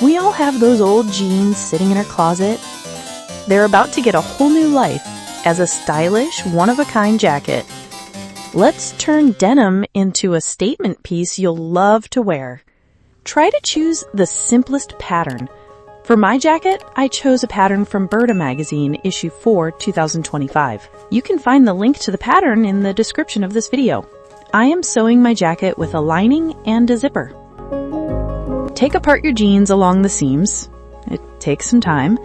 We all have those old jeans sitting in our closet. They're about to get a whole new life as a stylish, one-of-a-kind jacket. Let's turn denim into a statement piece you'll love to wear. Try to choose the simplest pattern. For my jacket, I chose a pattern from Berta magazine, issue 4, 2025. You can find the link to the pattern in the description of this video. I am sewing my jacket with a lining and a zipper. Take apart your jeans along the seams. It takes some time,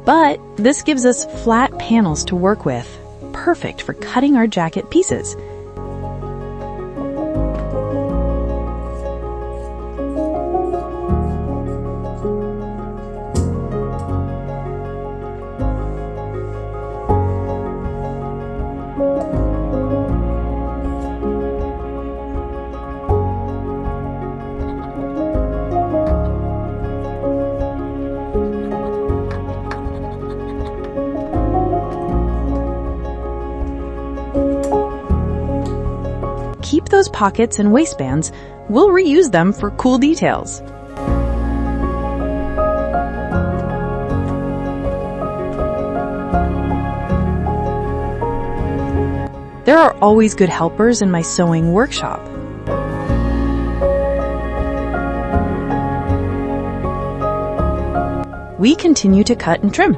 but this gives us flat panels to work with, perfect for cutting our jacket pieces. Keep those pockets and waistbands. We'll reuse them for cool details. There are always good helpers in my sewing workshop. We continue to cut and trim.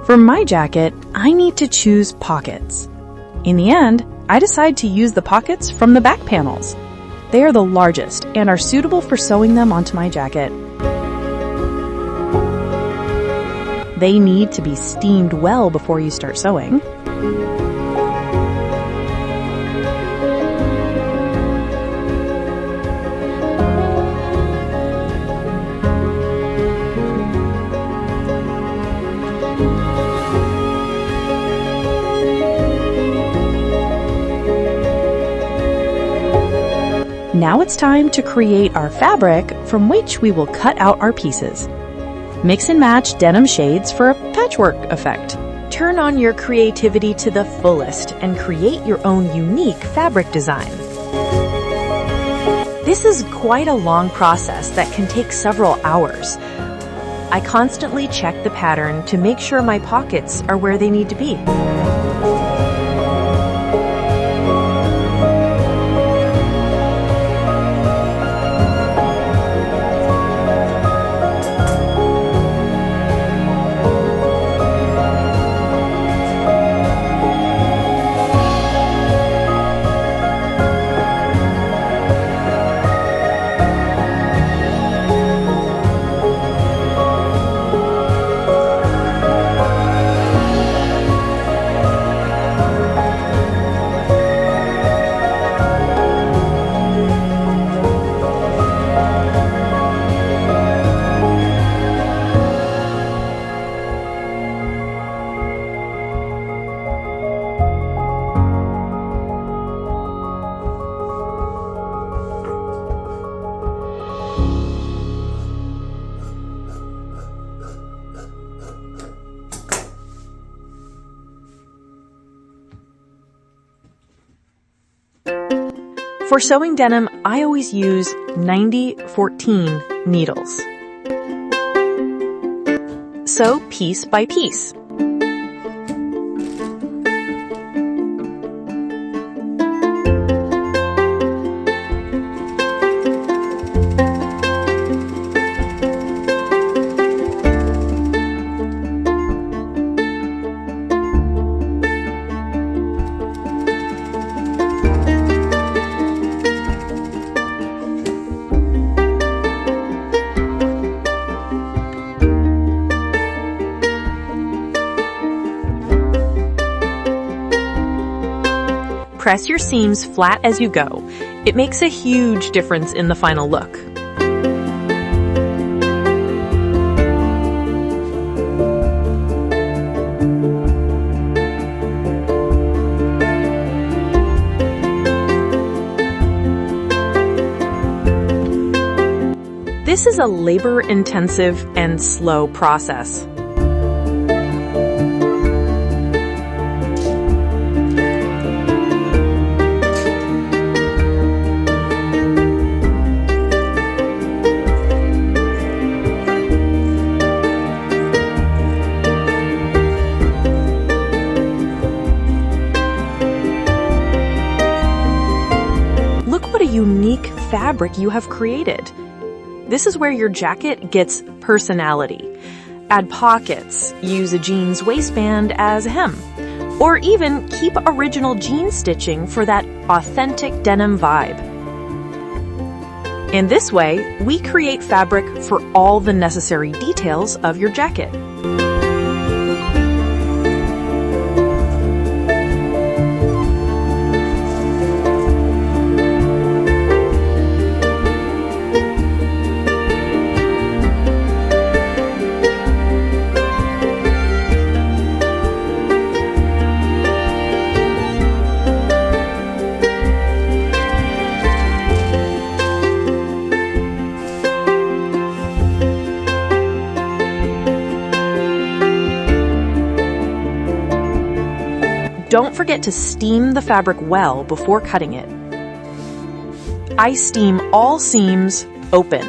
For my jacket, I need to choose pockets. In the end, I decide to use the pockets from the back panels. They are the largest and are suitable for sewing them onto my jacket. They need to be steamed well before you start sewing. Now it's time to create our fabric from which we will cut out our pieces. Mix and match denim shades for a patchwork effect. Turn on your creativity to the fullest and create your own unique fabric design. This is quite a long process that can take several hours. I constantly check the pattern to make sure my pockets are where they need to be. For sewing denim, I always use 90-14 needles. Sew piece by piece. Press your seams flat as you go. It makes a huge difference in the final look. This is a labor-intensive and slow process. unique fabric you have created. This is where your jacket gets personality. Add pockets, use a jeans waistband as a hem, or even keep original jean stitching for that authentic denim vibe. In this way, we create fabric for all the necessary details of your jacket. Don't forget to steam the fabric well before cutting it. I steam all seams open.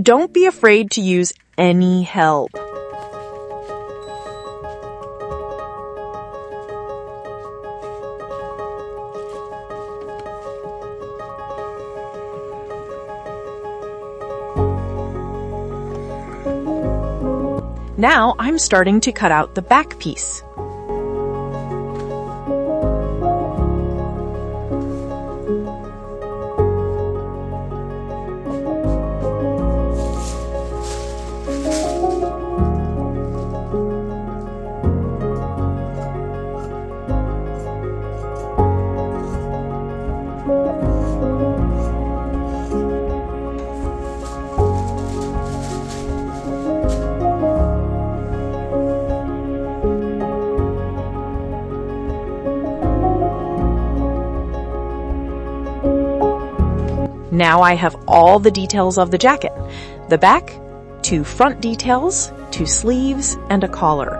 Don't be afraid to use any help. Now I'm starting to cut out the back piece. Now I have all the details of the jacket. The back, 2 front details, 2 sleeves, and a collar.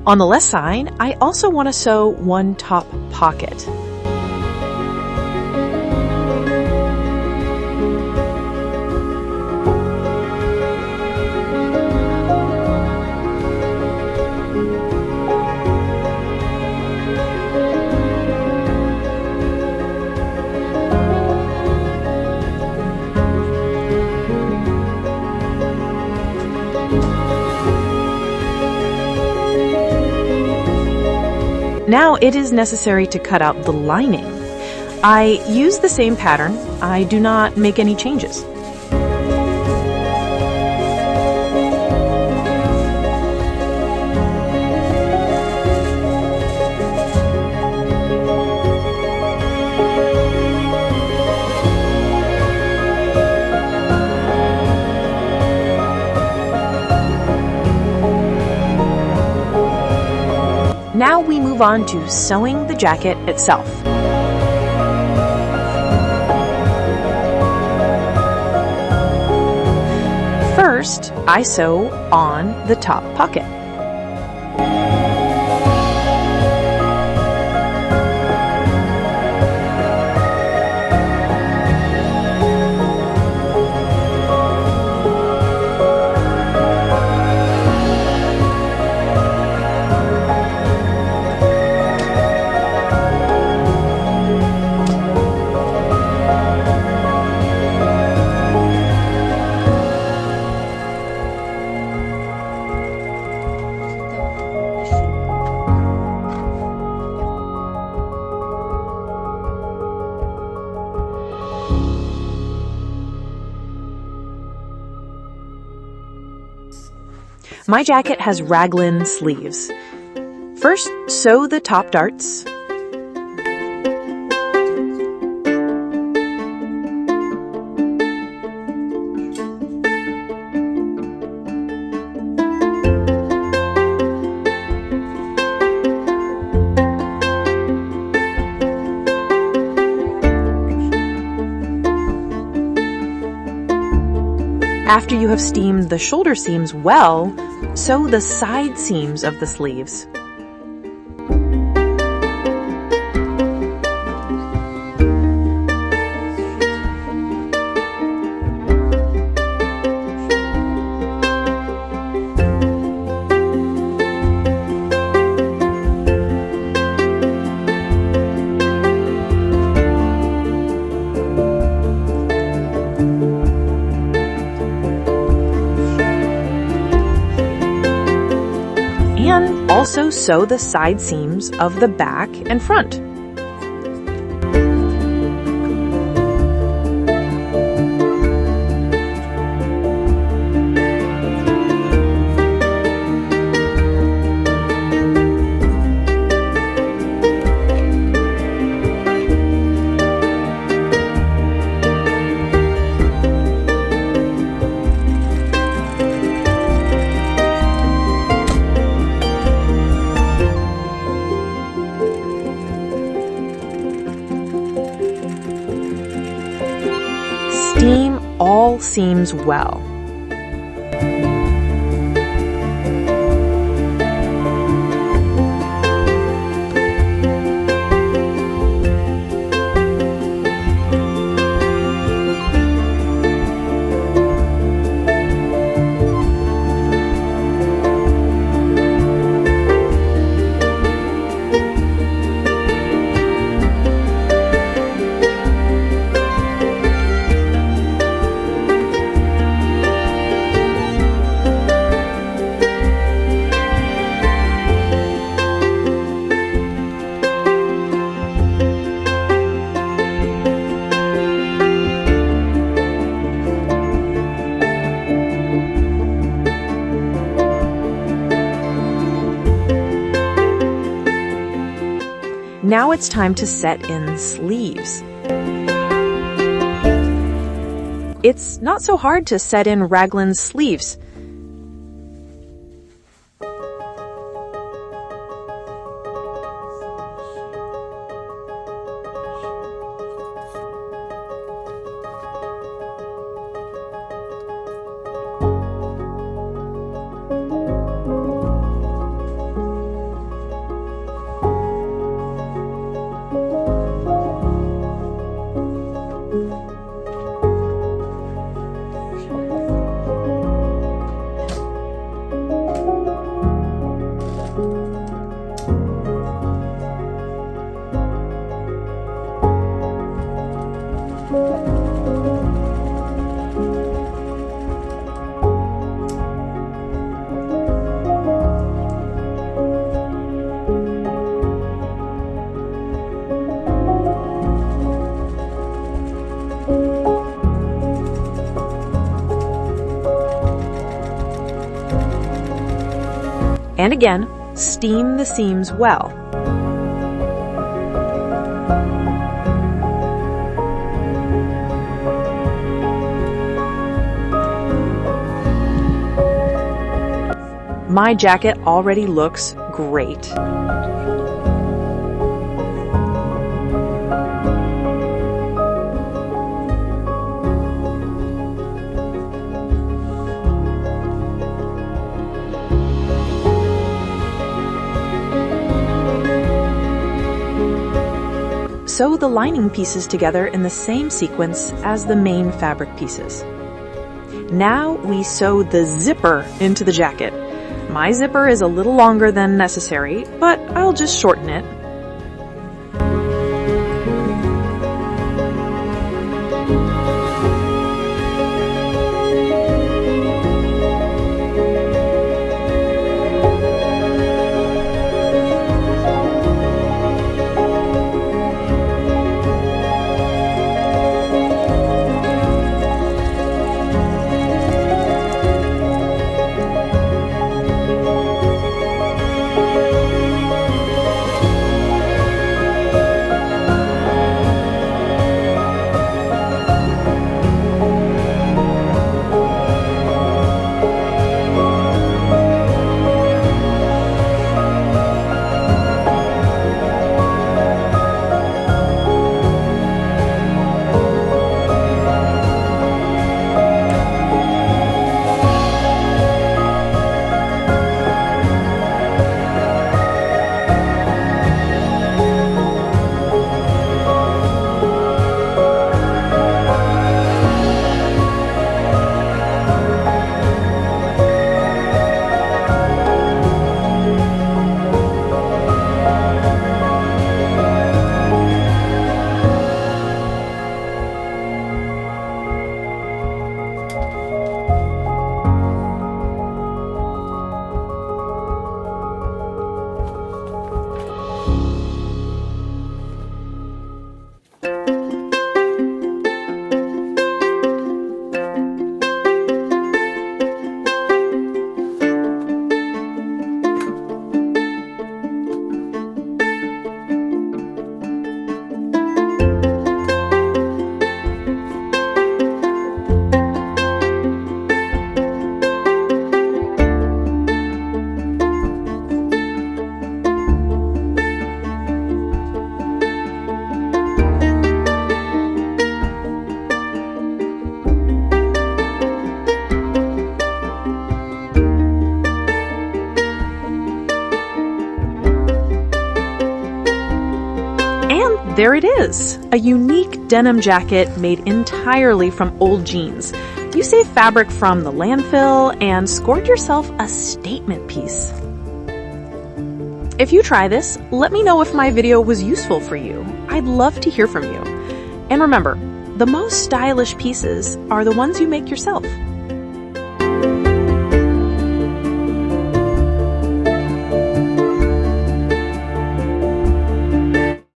On the left side, I also want to sew 1 top pocket. Now it is necessary to cut out the lining. I use the same pattern. I do not make any changes. Now we move on to sewing the jacket itself. First, I sew on the top pocket. My jacket has raglan sleeves. First, sew the top darts. After you have steamed the shoulder seams well, sew the side seams of the sleeves. And also sew the side seams of the back and front. Steam all seams well. Now it's time to set in sleeves. It's not so hard to set in raglan sleeves. And again, steam the seams well. My jacket already looks great. Sew the lining pieces together in the same sequence as the main fabric pieces. Now we sew the zipper into the jacket. My zipper is a little longer than necessary, but I'll just shorten it. There it is, a unique denim jacket made entirely from old jeans. You saved fabric from the landfill and scored yourself a statement piece. If you try this, let me know if my video was useful for you. I'd love to hear from you. And remember, the most stylish pieces are the ones you make yourself.